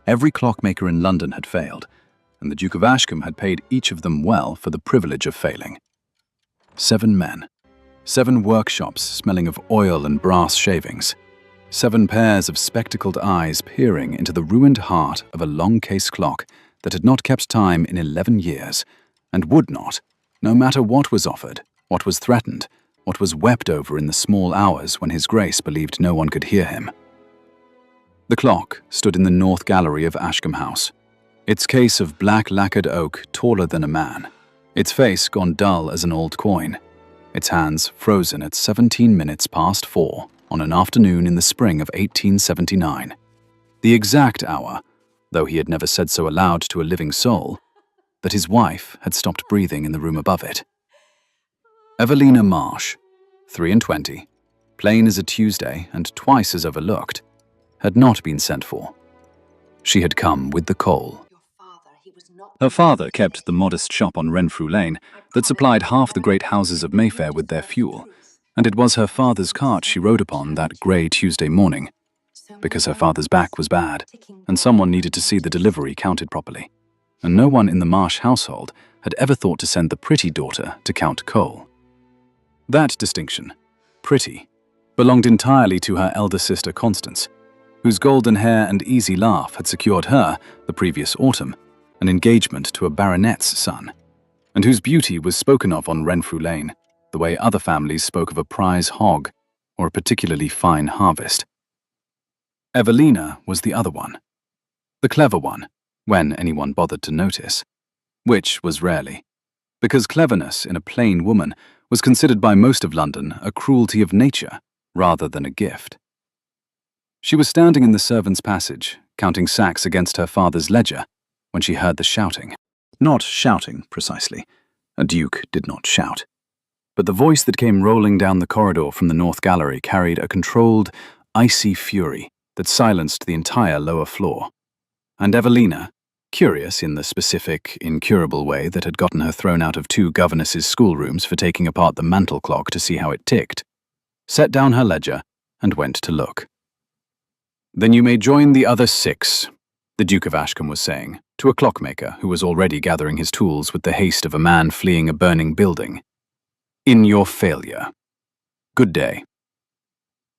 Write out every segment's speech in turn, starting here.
Every clockmaker in London had failed, and the Duke of Ashcombe had paid each of them well for the privilege of failing. 7 men. 7 workshops smelling of oil and brass shavings. 7 pairs of spectacled eyes peering into the ruined heart of a long-case clock that had not kept time in 11 years, and would not, no matter what was offered, what was threatened, what was wept over in the small hours when His Grace believed no one could hear him. The clock stood in the north gallery of Ashcombe House, its case of black lacquered oak taller than a man, its face gone dull as an old coin, its hands frozen at 17 minutes past 4 on an afternoon in the spring of 1879. The exact hour, though he had never said so aloud to a living soul, that his wife had stopped breathing in the room above it. Evelina Marsh, 23, plain as a Tuesday and twice as overlooked, had not been sent for. She had come with the coal. Her father kept the modest shop on Renfrew Lane that supplied half the great houses of Mayfair with their fuel, and it was her father's cart she rode upon that grey Tuesday morning, because her father's back was bad, and someone needed to see the delivery counted properly, and no one in the Marsh household had ever thought to send the pretty daughter to count coal. That distinction, pretty, belonged entirely to her elder sister Constance, whose golden hair and easy laugh had secured her, the previous autumn, an engagement to a baronet's son, and whose beauty was spoken of on Renfrew Lane, the way other families spoke of a prize hog or a particularly fine harvest. Evelina was the other one, the clever one, when anyone bothered to notice, which was rarely, because cleverness in a plain woman was considered by most of London a cruelty of nature rather than a gift. She was standing in the servants' passage, counting sacks against her father's ledger, when she heard the shouting. Not shouting, precisely. A duke did not shout. But the voice that came rolling down the corridor from the north gallery carried a controlled, icy fury that silenced the entire lower floor. And Evelina, curious in the specific, incurable way that had gotten her thrown out of 2 governesses' schoolrooms for taking apart the mantel clock to see how it ticked, set down her ledger and went to look. "Then you may join the other 6, the Duke of Ashcombe was saying, to a clockmaker who was already gathering his tools with the haste of a man fleeing a burning building. "In your failure. Good day."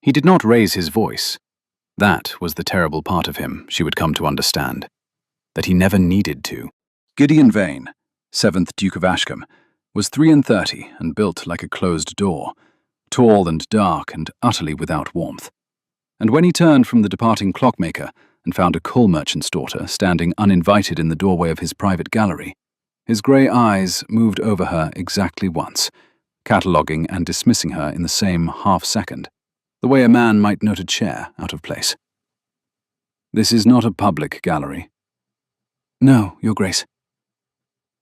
He did not raise his voice. That was the terrible part of him she would come to understand, that he never needed to. Gideon Vane, 7th Duke of Ashcombe, was 33 and built like a closed door, tall and dark and utterly without warmth. And when he turned from the departing clockmaker and found a coal merchant's daughter standing uninvited in the doorway of his private gallery, his grey eyes moved over her exactly once, cataloguing and dismissing her in the same half-second, the way a man might note a chair out of place. "This is not a public gallery." "No, Your Grace."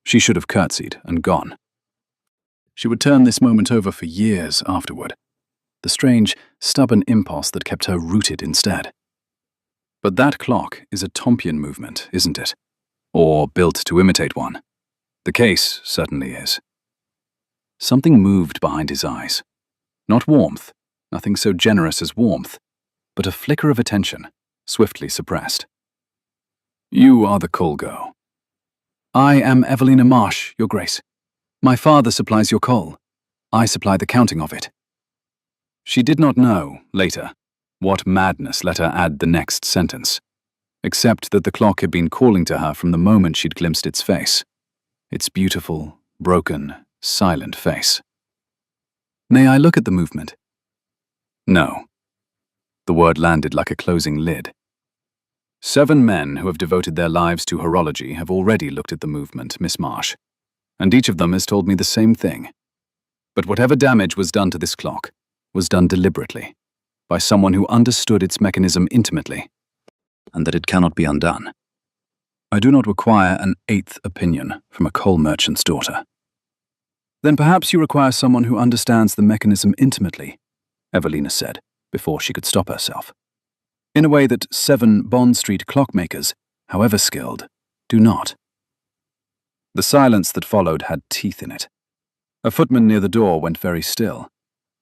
She should have curtsied and gone. She would turn this moment over for years afterward, the strange, stubborn impulse that kept her rooted instead. But that clock is a Tompion movement, isn't it? Or built to imitate one. The case certainly is. Something moved behind his eyes. Not warmth, nothing so generous as warmth, but a flicker of attention, swiftly suppressed. "You are the coal girl." "I am Evelina Marsh, Your Grace. My father supplies your coal. I supply the counting of it." She did not know, later, what madness let her add the next sentence, except that the clock had been calling to her from the moment she'd glimpsed its face. Its beautiful, broken, silent face. "May I look at the movement?" "No." The word landed like a closing lid. 7 men who have devoted their lives to horology have already looked at the movement, Miss Marsh, and each of them has told me the same thing. But whatever damage was done to this clock was done deliberately, by someone who understood its mechanism intimately, and that it cannot be undone. I do not require an 8th opinion from a coal merchant's daughter. "Then perhaps you require someone who understands the mechanism intimately," Evelina said, before she could stop herself, "in a way that 7 Bond Street clockmakers, however skilled, do not." The silence that followed had teeth in it. A footman near the door went very still,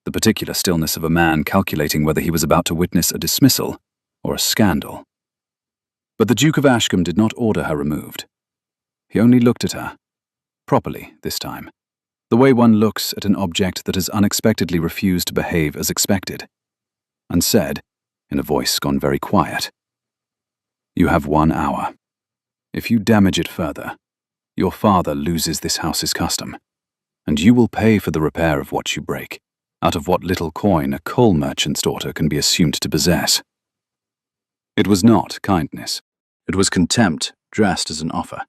the particular stillness of a man calculating whether he was about to witness a dismissal or a scandal. But the Duke of Ashcombe did not order her removed. He only looked at her, properly this time, the way one looks at an object that has unexpectedly refused to behave as expected, and said, in a voice gone very quiet, "You have 1 hour. If you damage it further, your father loses this house's custom, and you will pay for the repair of what you break, out of what little coin a coal merchant's daughter can be assumed to possess." It was not kindness. It was contempt dressed as an offer,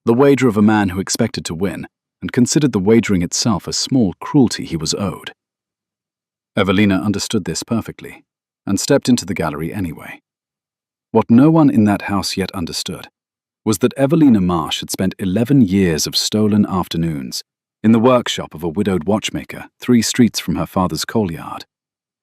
the wager of a man who expected to win and considered the wagering itself a small cruelty he was owed. Evelina understood this perfectly and stepped into the gallery anyway. What no one in that house yet understood was that Evelina Marsh had spent 11 years of stolen afternoons in the workshop of a widowed watchmaker 3 streets from her father's coal yard,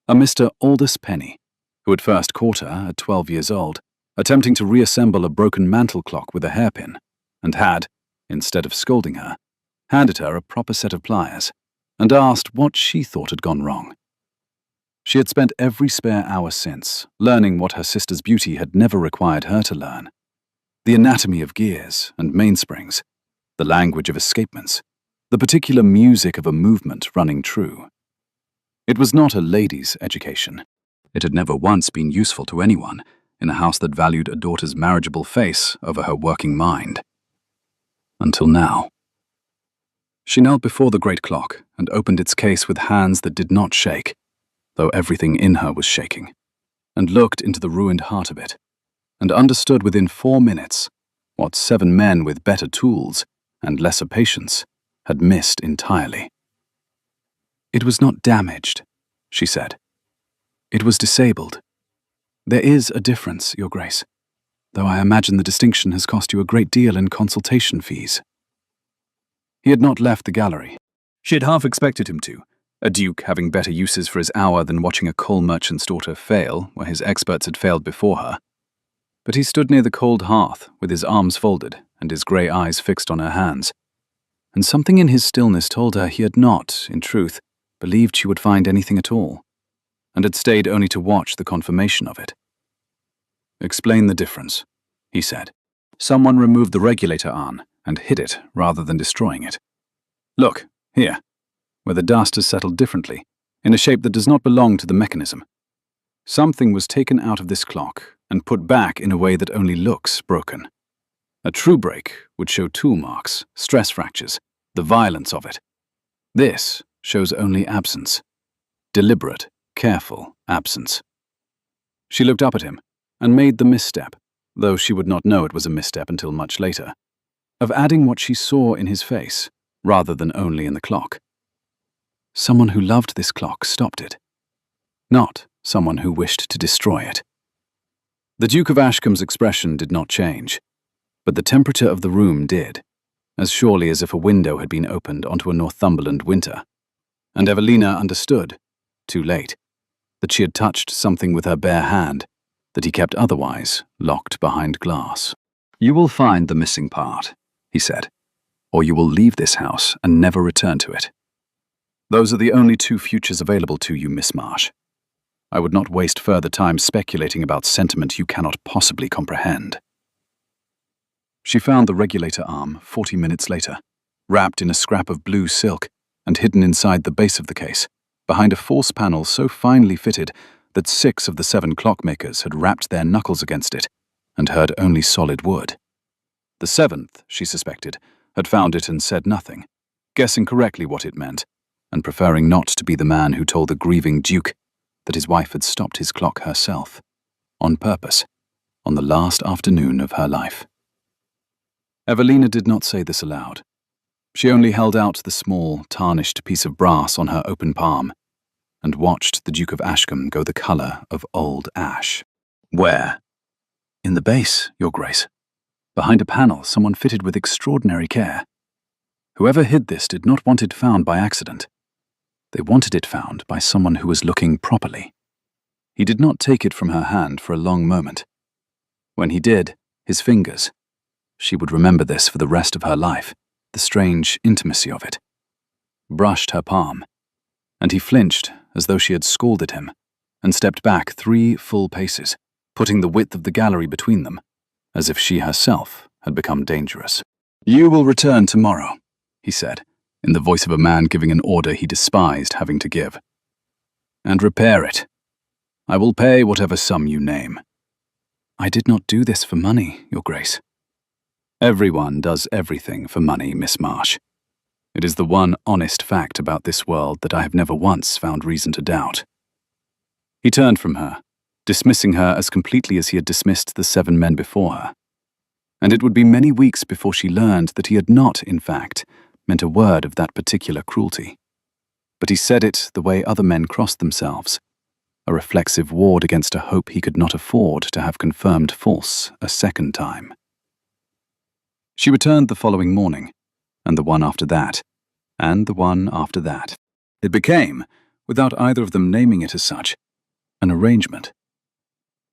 a Mr. Aldous Penny, who had first caught her at 12 years old, attempting to reassemble a broken mantel clock with a hairpin, and had, instead of scolding her, handed her a proper set of pliers, and asked what she thought had gone wrong. She had spent every spare hour since learning what her sister's beauty had never required her to learn: the anatomy of gears and mainsprings, the language of escapements, the particular music of a movement running true. It was not a lady's education. It had never once been useful to anyone in a house that valued a daughter's marriageable face over her working mind. Until now. She knelt before the great clock and opened its case with hands that did not shake, though everything in her was shaking, and looked into the ruined heart of it, and understood within 4 minutes what 7 men with better tools and lesser patience had missed entirely. "It was not damaged," she said. "It was disabled. There is a difference, Your Grace, though I imagine the distinction has cost you a great deal in consultation fees." He had not left the gallery. She had half expected him to, a duke having better uses for his hour than watching a coal merchant's daughter fail where his experts had failed before her. But he stood near the cold hearth with his arms folded and his grey eyes fixed on her hands, and something in his stillness told her he had not, in truth, believed she would find anything at all, and had stayed only to watch the confirmation of it. "Explain the difference," he said. "Someone removed the regulator arm and hid it rather than destroying it. Look, here, where the dust has settled differently, in a shape that does not belong to the mechanism. Something was taken out of this clock and put back in a way that only looks broken. A true break would show tool marks, stress fractures, the violence of it. This shows only absence. Deliberate, careful absence." She looked up at him and made the misstep, though she would not know it was a misstep until much later, of adding what she saw in his face, rather than only in the clock. Someone who loved this clock stopped it, not someone who wished to destroy it. The Duke of Ashcombe's expression did not change, but the temperature of the room did, as surely as if a window had been opened onto a Northumberland winter, and Evelina understood, too late, that she had touched something with her bare hand that he kept otherwise locked behind glass. "You will find the missing part," he said, "or you will leave this house and never return to it. Those are the only 2 futures available to you, Miss Marsh. I would not waste further time speculating about sentiment you cannot possibly comprehend." She found the regulator arm 40 minutes later, wrapped in a scrap of blue silk and hidden inside the base of the case, behind a false panel so finely fitted that 6 of the 7 clockmakers had rapped their knuckles against it and heard only solid wood. The 7th, she suspected, had found it and said nothing, guessing correctly what it meant, and preferring not to be the man who told the grieving duke that his wife had stopped his clock herself, on purpose, on the last afternoon of her life. Evelina did not say this aloud. She only held out the small, tarnished piece of brass on her open palm and watched the Duke of Ashcombe go the colour of old ash. "Where?" "In the base, Your Grace. Behind a panel someone fitted with extraordinary care. Whoever hid this did not want it found by accident. They wanted it found by someone who was looking properly." He did not take it from her hand for a long moment. When he did, his fingers, she would remember this for the rest of her life, the strange intimacy of it, brushed her palm, and he flinched as though she had scalded him, and stepped back 3 full paces, putting the width of the gallery between them, as if she herself had become dangerous. "You will return tomorrow," he said, in the voice of a man giving an order he despised having to give. "And repair it. I will pay whatever sum you name." "I did not do this for money, Your Grace." "Everyone does everything for money, Miss Marsh. It is the one honest fact about this world that I have never once found reason to doubt." He turned from her, dismissing her as completely as he had dismissed the 7 men before her. And it would be many weeks before she learned that he had not, in fact, meant a word of that particular cruelty. But he said it the way other men crossed themselves, a reflexive ward against a hope he could not afford to have confirmed false a second time. She returned the following morning, and the one after that, and the one after that. It became, without either of them naming it as such, an arrangement.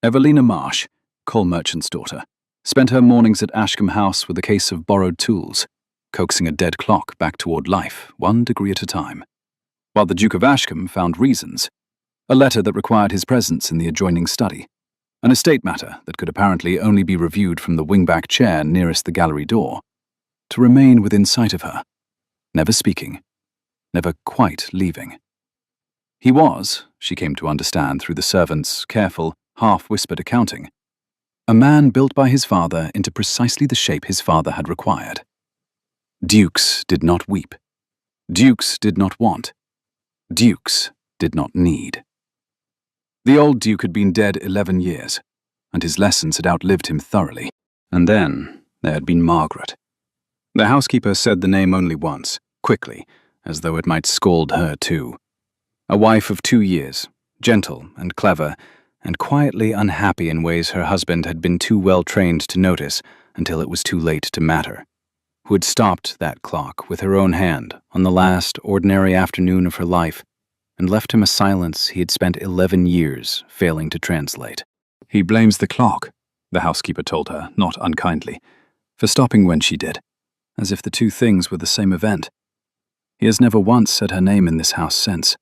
Evelina Marsh, coal merchant's daughter, spent her mornings at Ashcombe House with a case of borrowed tools, coaxing a dead clock back toward life, 1 degree at a time, while the Duke of Ashcombe found reasons, a letter that required his presence in the adjoining study, an estate matter that could apparently only be reviewed from the wingback chair nearest the gallery door, to remain within sight of her, never speaking, never quite leaving. He was, she came to understand through the servant's careful, half-whispered accounting, a man built by his father into precisely the shape his father had required. Dukes did not weep. Dukes did not want. Dukes did not need. The old Duke had been dead 11 years, and his lessons had outlived him thoroughly. And then there had been Margaret. The housekeeper said the name only once, quickly, as though it might scald her too. A wife of 2 years, gentle and clever, and quietly unhappy in ways her husband had been too well trained to notice until it was too late to matter, who had stopped that clock with her own hand on the last ordinary afternoon of her life and left him a silence he had spent 11 years failing to translate. "He blames the clock," the housekeeper told her, not unkindly, for stopping when she did, as if the two things were the same event. "He has never once said her name in this house since.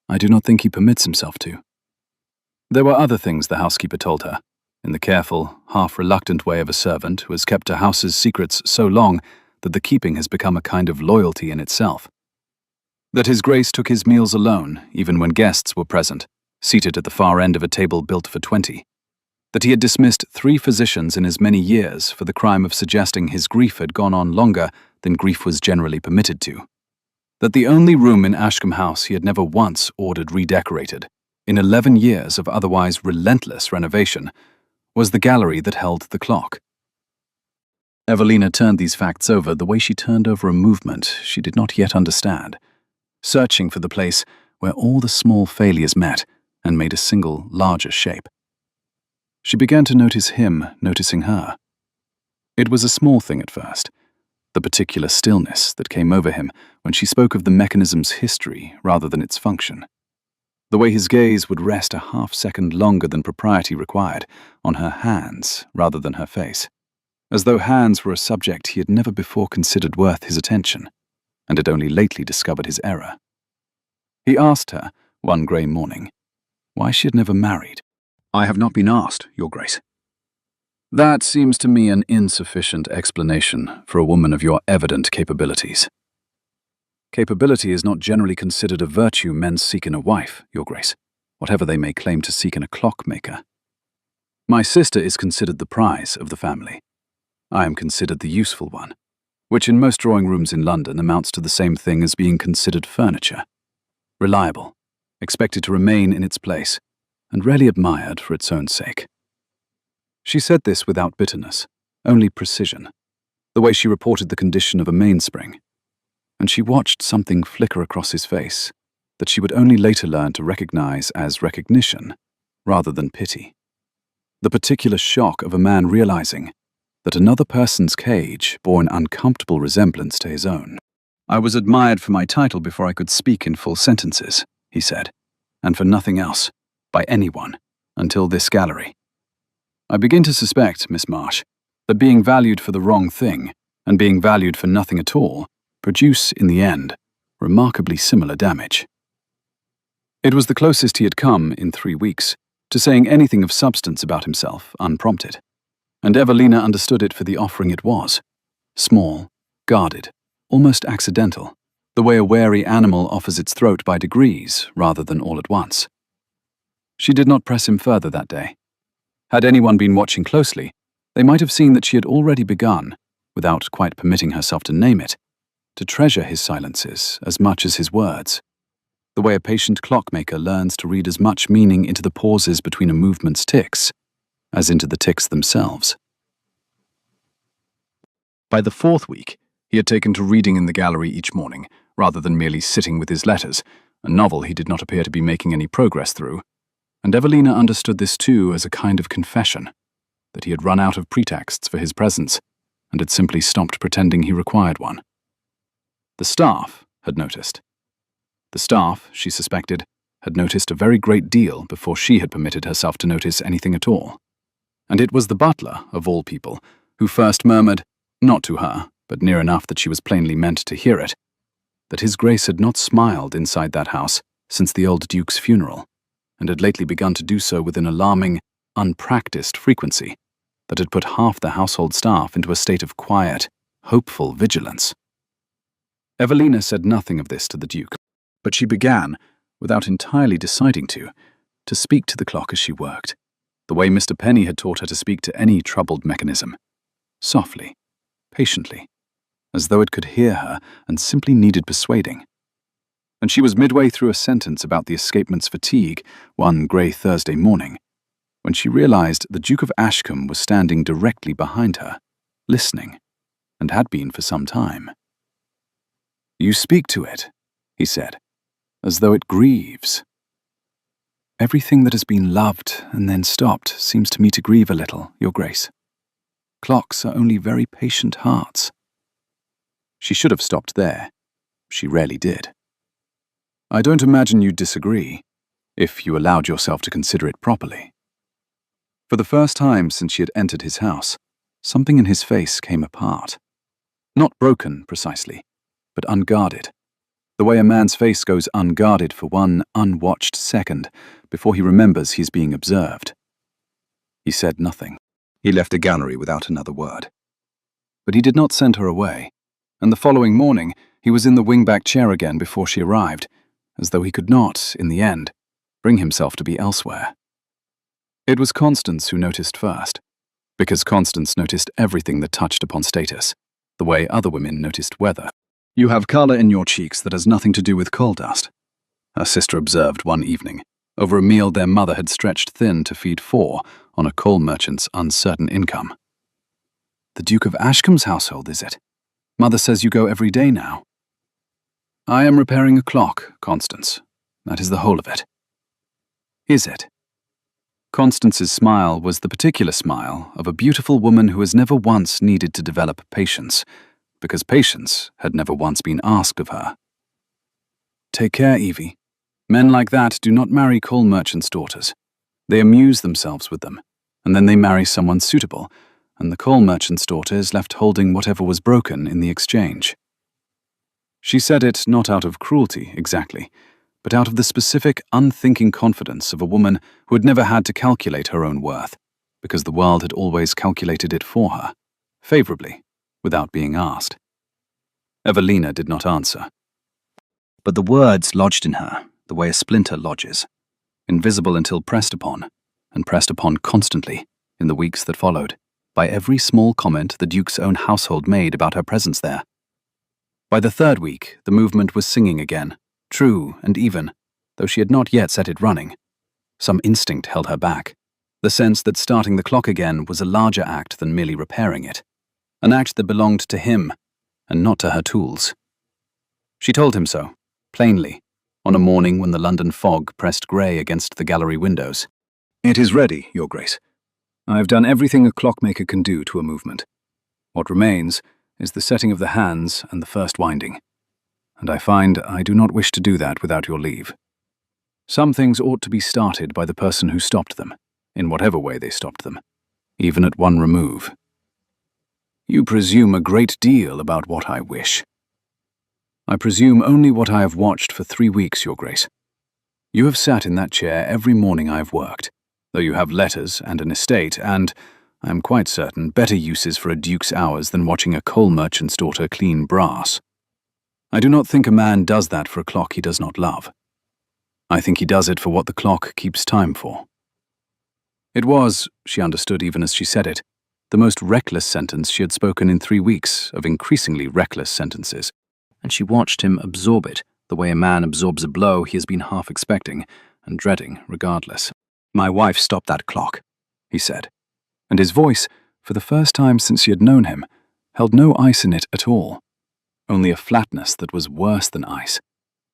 I do not think he permits himself to." There were other things the housekeeper told her, in the careful, half-reluctant way of a servant who has kept a house's secrets so long that the keeping has become a kind of loyalty in itself. That His Grace took his meals alone, even when guests were present, seated at the far end of a table built for 20. That he had dismissed 3 physicians in as many years for the crime of suggesting his grief had gone on longer than grief was generally permitted to. That the only room in Ashcombe House he had never once ordered redecorated, in 11 years of otherwise relentless renovation, was the gallery that held the clock. Evelina turned these facts over the way she turned over a movement she did not yet understand, searching for the place where all the small failures met and made a single, larger shape. She began to notice him noticing her. It was a small thing at first, the particular stillness that came over him when she spoke of the mechanism's history rather than its function. The way his gaze would rest a half-second longer than propriety required on her hands rather than her face, as though hands were a subject he had never before considered worth his attention, and had only lately discovered his error. He asked her, one grey morning, why she had never married. "I have not been asked, Your Grace." "That seems to me an insufficient explanation for a woman of your evident capabilities." "Capability is not generally considered a virtue men seek in a wife, Your Grace, whatever they may claim to seek in a clockmaker. My sister is considered the prize of the family. I am considered the useful one, which in most drawing rooms in London amounts to the same thing as being considered furniture. Reliable, expected to remain in its place, and rarely admired for its own sake." She said this without bitterness, only precision, the way she reported the condition of a mainspring, and she watched something flicker across his face that she would only later learn to recognize as recognition rather than pity. The particular shock of a man realizing that another person's cage bore an uncomfortable resemblance to his own. "I was admired for my title before I could speak in full sentences," he said, "and for nothing else, by anyone, until this gallery. I begin to suspect, Miss Marsh, that being valued for the wrong thing and being valued for nothing at all produce, in the end, remarkably similar damage." It was the closest he had come, in 3 weeks, to saying anything of substance about himself unprompted, and Evelina understood it for the offering it was. Small, guarded, almost accidental, the way a wary animal offers its throat by degrees rather than all at once. She did not press him further that day. Had anyone been watching closely, they might have seen that she had already begun, without quite permitting herself to name it, to treasure his silences as much as his words, the way a patient clockmaker learns to read as much meaning into the pauses between a movement's ticks as into the ticks themselves. By the 4th week, he had taken to reading in the gallery each morning, rather than merely sitting with his letters, a novel he did not appear to be making any progress through, and Evelina understood this too as a kind of confession, that he had run out of pretexts for his presence, and had simply stopped pretending he required one. The staff had noticed. The staff, she suspected, had noticed a very great deal before she had permitted herself to notice anything at all. And it was the butler, of all people, who first murmured, not to her, but near enough that she was plainly meant to hear it, that his Grace had not smiled inside that house since the old Duke's funeral, and had lately begun to do so with an alarming, unpracticed frequency that had put half the household staff into a state of quiet, hopeful vigilance. Evelina said nothing of this to the Duke, but she began, without entirely deciding to speak to the clock as she worked, the way Mr. Penny had taught her to speak to any troubled mechanism, softly, patiently, as though it could hear her and simply needed persuading. And she was midway through a sentence about the escapement's fatigue one grey Thursday morning, when she realized the Duke of Ashcombe was standing directly behind her, listening, and had been for some time. "You speak to it," he said, "as though it grieves. Everything that has been loved and then stopped seems to me to grieve a little, Your Grace. Clocks are only very patient hearts." She should have stopped there. She rarely did. "I don't imagine you'd disagree, if you allowed yourself to consider it properly." For the first time since she had entered his house, something in his face came apart. Not broken, precisely, but unguarded, the way a man's face goes unguarded for one unwatched second before he remembers he is being observed. He said nothing. He left the gallery without another word. But he did not send her away, and the following morning he was in the wing-back chair again before she arrived, as though he could not, in the end, bring himself to be elsewhere. It was Constance who noticed first, because Constance noticed everything that touched upon status, the way other women noticed weather. "You have colour in your cheeks that has nothing to do with coal dust," her sister observed one evening, over a meal their mother had stretched thin to feed 4 on a coal merchant's uncertain income. "The Duke of Ashcombe's household, is it? Mother says you go every day now." "I am repairing a clock, Constance. That is the whole of it." "Is it?" Constance's smile was the particular smile of a beautiful woman who has never once needed to develop patience, because patience had never once been asked of her. "Take care, Evie. Men like that do not marry coal merchants' daughters. They amuse themselves with them, and then they marry someone suitable, and the coal merchant's daughter is left holding whatever was broken in the exchange." She said it not out of cruelty, exactly, but out of the specific, unthinking confidence of a woman who had never had to calculate her own worth, because the world had always calculated it for her, favorably, without being asked. Evelina did not answer. But the words lodged in her, the way a splinter lodges, invisible until pressed upon, and pressed upon constantly, in the weeks that followed, by every small comment the Duke's own household made about her presence there. By the 3rd week, the movement was singing again, true and even, though she had not yet set it running. Some instinct held her back, the sense that starting the clock again was a larger act than merely repairing it, an act that belonged to him, and not to her tools. She told him so, plainly, on a morning when the London fog pressed grey against the gallery windows. "It is ready, Your Grace. I have done everything a clockmaker can do to a movement. What remains is the setting of the hands and the first winding, and I find I do not wish to do that without your leave. Some things ought to be started by the person who stopped them, in whatever way they stopped them, even at one remove. You presume a great deal about what I wish. I presume only what I have watched for 3 weeks, Your Grace. You have sat in that chair every morning I have worked, though you have letters and an estate and, I am quite certain, better uses for a duke's hours than watching a coal merchant's daughter clean brass. I do not think a man does that for a clock he does not love. I think he does it for what the clock keeps time for. It was, she understood even as she said it, the most reckless sentence she had spoken in 3 weeks of increasingly reckless sentences, and she watched him absorb it, the way a man absorbs a blow he has been half expecting and dreading regardless. "My wife stopped that clock," he said, and his voice, for the first time since she had known him, held no ice in it at all, only a flatness that was worse than ice,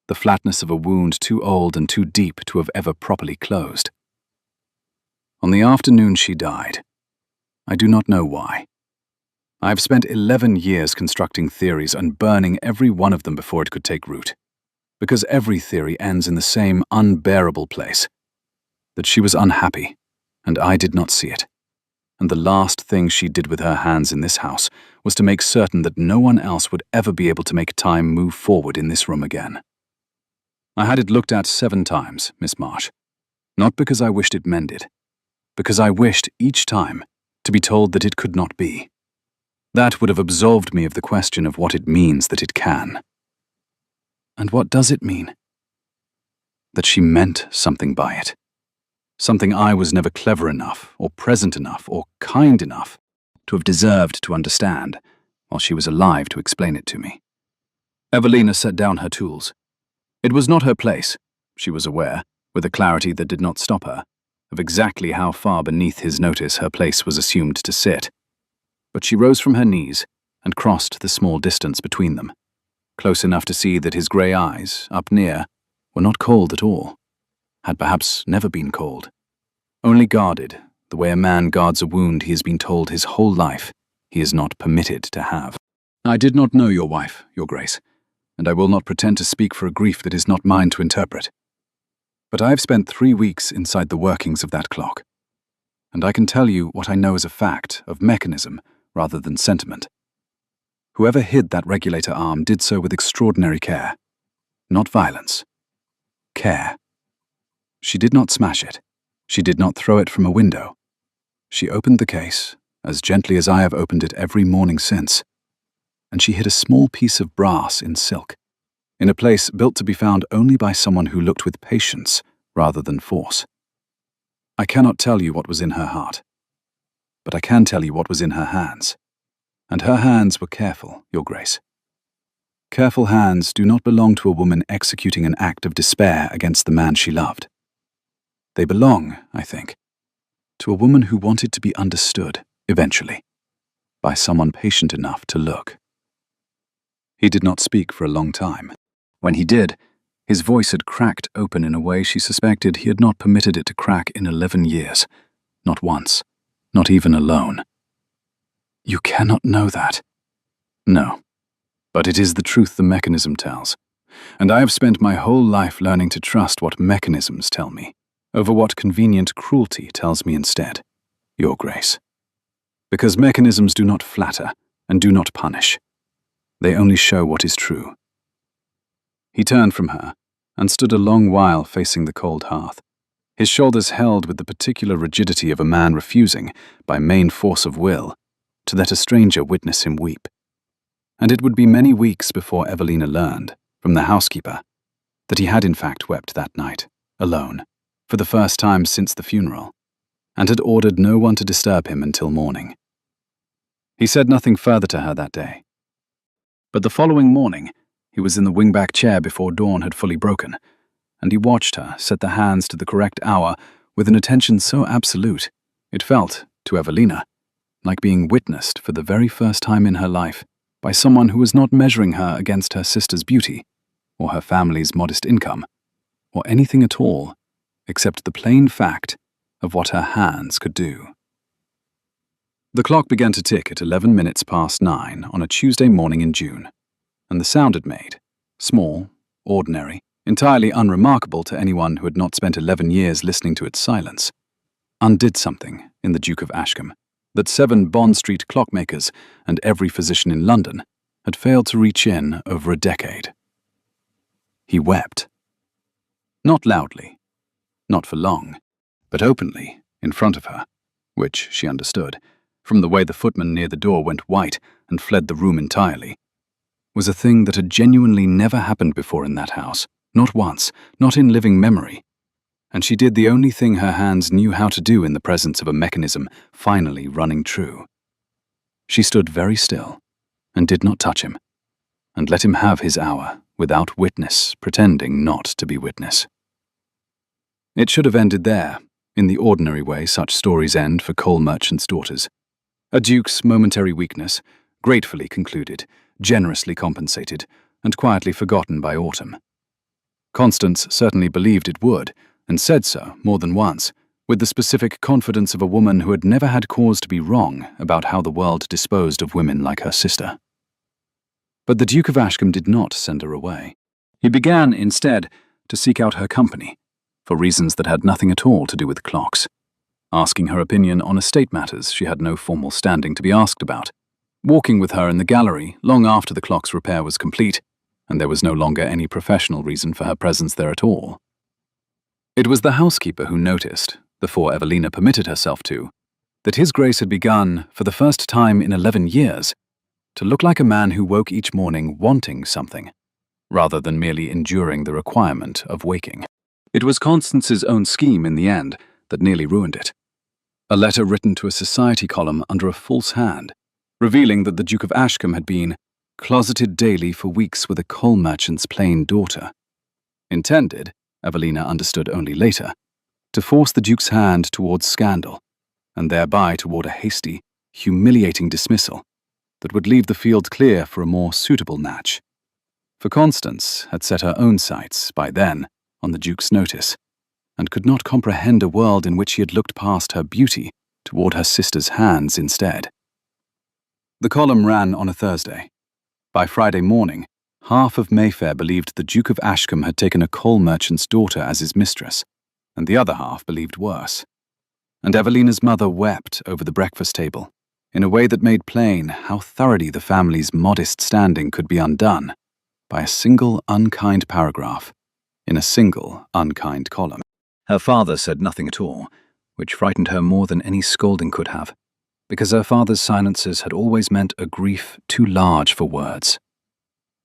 the flatness of a wound too old and too deep to have ever properly closed. On the afternoon she died. I do not know why. I have spent 11 years constructing theories and burning every one of them before it could take root, because every theory ends in the same unbearable place, that she was unhappy, and I did not see it. And the last thing she did with her hands in this house was to make certain that no one else would ever be able to make time move forward in this room again. I had it looked at 7 times, Miss Marsh, not because I wished it mended, because I wished each time to be told that it could not be. That would have absolved me of the question of what it means that it can. And what does it mean? That she meant something by it. Something I was never clever enough, or present enough, or kind enough to have deserved to understand, while she was alive to explain it to me. Evelina set down her tools. It was not her place, she was aware, with a clarity that did not stop her, of exactly how far beneath his notice her place was assumed to sit. But she rose from her knees and crossed the small distance between them, close enough to see that his grey eyes, up near, were not cold at all, had perhaps never been cold, only guarded, the way a man guards a wound he has been told his whole life he is not permitted to have. "I did not know your wife, Your Grace, and I will not pretend to speak for a grief that is not mine to interpret. But I have spent 3 weeks inside the workings of that clock, and I can tell you what I know as a fact of mechanism rather than sentiment. Whoever hid that regulator arm did so with extraordinary care. Not violence. Care. She did not smash it. She did not throw it from a window. She opened the case, as gently as I have opened it every morning since, and she hid a small piece of brass in silk, in a place built to be found only by someone who looked with patience rather than force. I cannot tell you what was in her heart, but I can tell you what was in her hands, and her hands were careful, Your Grace. Careful hands do not belong to a woman executing an act of despair against the man she loved. They belong, I think, to a woman who wanted to be understood, eventually, by someone patient enough to look. He did not speak for a long time. When he did, his voice had cracked open in a way she suspected he had not permitted it to crack in 11 years. Not once. Not even alone. "You cannot know that." "No. But it is the truth the mechanism tells. And I have spent my whole life learning to trust what mechanisms tell me, over what convenient cruelty tells me instead, Your Grace. Because mechanisms do not flatter and do not punish. They only show what is true." He turned from her and stood a long while facing the cold hearth, his shoulders held with the particular rigidity of a man refusing, by main force of will, to let a stranger witness him weep. And it would be many weeks before Evelina learned, from the housekeeper, that he had in fact wept that night, alone, for the first time since the funeral, and had ordered no one to disturb him until morning. He said nothing further to her that day. But the following morning, he was in the wing-back chair before dawn had fully broken, and he watched her set the hands to the correct hour with an attention so absolute, it felt, to Evelina, like being witnessed for the very first time in her life by someone who was not measuring her against her sister's beauty, or her family's modest income, or anything at all, except the plain fact of what her hands could do. The clock began to tick at 11 minutes past 9 on a Tuesday morning in June, and the sound it made, small, ordinary, entirely unremarkable to anyone who had not spent 11 years listening to its silence, undid something in the Duke of Ashcombe that 7 Bond Street clockmakers and every physician in London had failed to reach in over a decade. He wept. Not loudly, not for long, but openly, in front of her, which she understood, from the way the footman near the door went white and fled the room entirely, was a thing that had genuinely never happened before in that house, not once, not in living memory. And she did the only thing her hands knew how to do in the presence of a mechanism finally running true. She stood very still and did not touch him, and let him have his hour without witness, pretending not to be witness. It should have ended there, in the ordinary way such stories end for coal merchants' daughters. A duke's momentary weakness, gratefully concluded, generously compensated, and quietly forgotten by autumn. Constance certainly believed it would, and said so more than once, with the specific confidence of a woman who had never had cause to be wrong about how the world disposed of women like her sister. But the Duke of Ashcombe did not send her away. He began, instead, to seek out her company, for reasons that had nothing at all to do with clocks. Asking her opinion on estate matters she had no formal standing to be asked about, walking with her in the gallery long after the clock's repair was complete, and there was no longer any professional reason for her presence there at all. It was the housekeeper who noticed, before Evelina permitted herself to, that His Grace had begun, for the first time in 11 years, to look like a man who woke each morning wanting something, rather than merely enduring the requirement of waking. It was Constance's own scheme in the end that nearly ruined it. A letter written to a society column under a false hand, revealing that the Duke of Ashcombe had been closeted daily for weeks with a coal merchant's plain daughter. Intended, Evelina understood only later, to force the Duke's hand towards scandal, and thereby toward a hasty, humiliating dismissal that would leave the field clear for a more suitable match. For Constance had set her own sights, by then, on the Duke's notice, and could not comprehend a world in which he had looked past her beauty toward her sister's hands instead. The column ran on a Thursday. By Friday morning, half of Mayfair believed the Duke of Ashcombe had taken a coal merchant's daughter as his mistress, and the other half believed worse. And Evelina's mother wept over the breakfast table, in a way that made plain how thoroughly the family's modest standing could be undone by a single unkind paragraph in a single unkind column. Her father said nothing at all, which frightened her more than any scolding could have, because her father's silences had always meant a grief too large for words.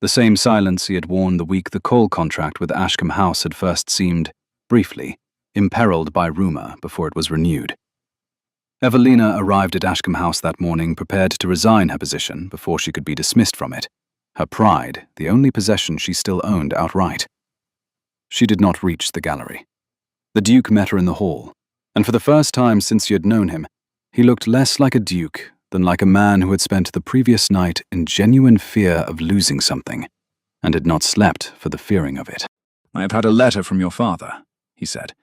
The same silence he had worn the week the coal contract with Ashcombe House had first seemed, briefly, imperiled by rumour before it was renewed. Evelina arrived at Ashcombe House that morning prepared to resign her position before she could be dismissed from it, her pride the only possession she still owned outright. She did not reach the gallery. The Duke met her in the hall, and for the first time since she had known him, he looked less like a duke than like a man who had spent the previous night in genuine fear of losing something, and had not slept for the fearing of it. "I have had a letter from your father," he said,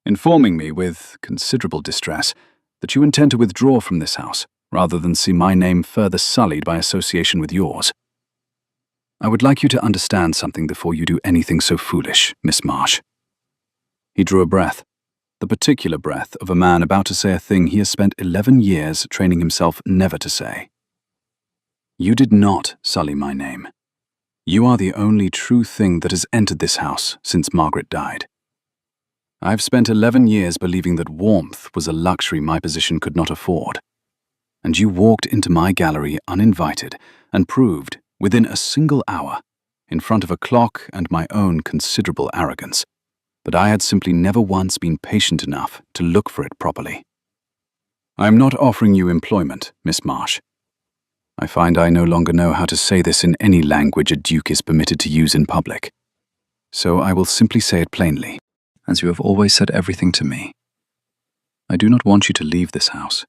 "informing me with considerable distress that you intend to withdraw from this house, rather than see my name further sullied by association with yours. I would like you to understand something before you do anything so foolish, Miss Marsh." He drew a breath, the particular breath of a man about to say a thing he has spent 11 years training himself never to say. "You did not sully my name. You are the only true thing that has entered this house since Margaret died. I've spent 11 years believing that warmth was a luxury my position could not afford, and you walked into my gallery uninvited and proved, within a single hour, in front of a clock and my own considerable arrogance, that I had simply never once been patient enough to look for it properly. I am not offering you employment, Miss Marsh. I find I no longer know how to say this in any language a duke is permitted to use in public, so I will simply say it plainly, as you have always said everything to me. I do not want you to leave this house.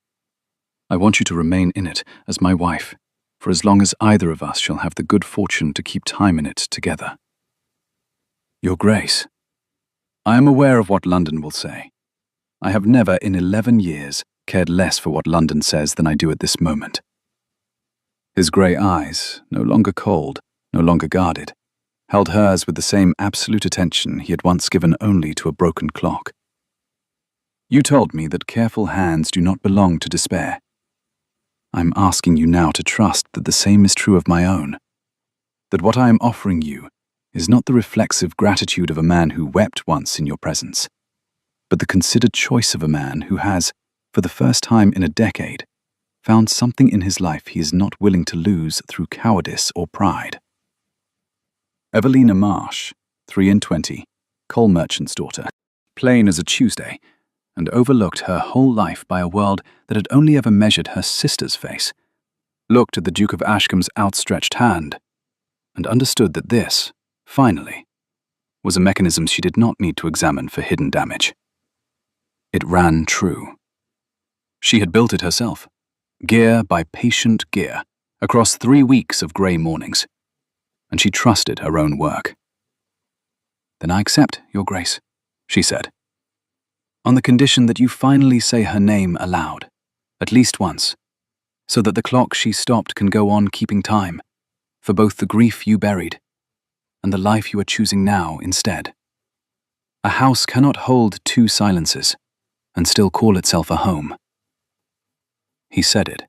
I want you to remain in it as my wife, for as long as either of us shall have the good fortune to keep time in it together. Your Grace, I am aware of what London will say. I have never in 11 years cared less for what London says than I do at this moment." His grey eyes, no longer cold, no longer guarded, held hers with the same absolute attention he had once given only to a broken clock. "You told me that careful hands do not belong to despair. I'm asking you now to trust that the same is true of my own, that what I am offering you is not the reflexive gratitude of a man who wept once in your presence, but the considered choice of a man who has, for the first time in a decade, found something in his life he is not willing to lose through cowardice or pride. Evelina Marsh, 23, coal merchant's daughter, plain as a Tuesday, and overlooked her whole life by a world that had only ever measured her sister's face, looked at the Duke of Ashcombe's outstretched hand, and understood that this, finally, was a mechanism she did not need to examine for hidden damage. It ran true. She had built it herself, gear by patient gear, across 3 weeks of grey mornings, and she trusted her own work. "Then I accept, Your Grace," she said, "on the condition that you finally say her name aloud, at least once, so that the clock she stopped can go on keeping time, for both the grief you buried and the life you are choosing now instead. A house cannot hold 2 silences and still call itself a home." He said it.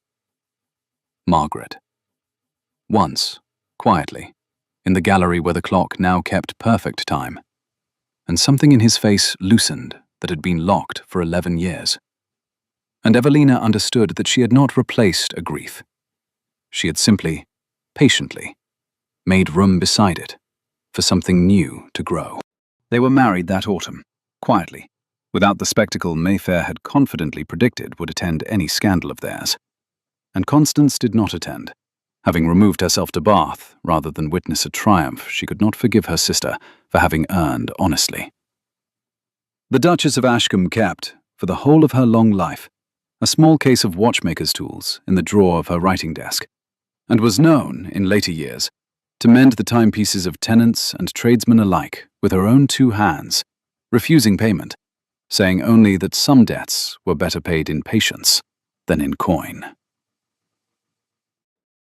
Margaret. Once, quietly, in the gallery where the clock now kept perfect time, and something in his face loosened that had been locked for 11 years. And Evelina understood that she had not replaced a grief. She had simply, patiently, made room beside it for something new to grow. They were married that autumn, quietly, without the spectacle Mayfair had confidently predicted would attend any scandal of theirs. And Constance did not attend. Having removed herself to Bath, rather than witness a triumph she could not forgive her sister for having earned honestly. The Duchess of Ashcombe kept, for the whole of her long life, a small case of watchmaker's tools in the drawer of her writing desk, and was known, in later years, to mend the timepieces of tenants and tradesmen alike with her own 2 hands, refusing payment, saying only that some debts were better paid in patience than in coin.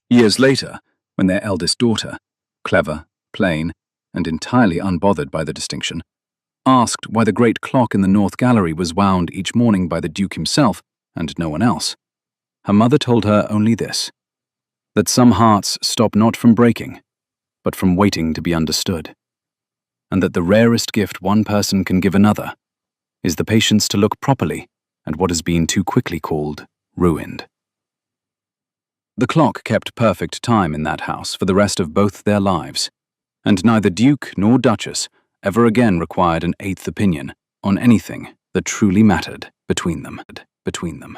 Years later, when their eldest daughter, clever, plain, and entirely unbothered by the distinction, asked why the great clock in the North Gallery was wound each morning by the Duke himself and no one else, her mother told her only this: that some hearts stop not from breaking, but from waiting to be understood, and that the rarest gift one person can give another is the patience to look properly at what has been too quickly called ruined. The clock kept perfect time in that house for the rest of both their lives, and neither Duke nor Duchess ever again required an 8th opinion on anything that truly mattered between them.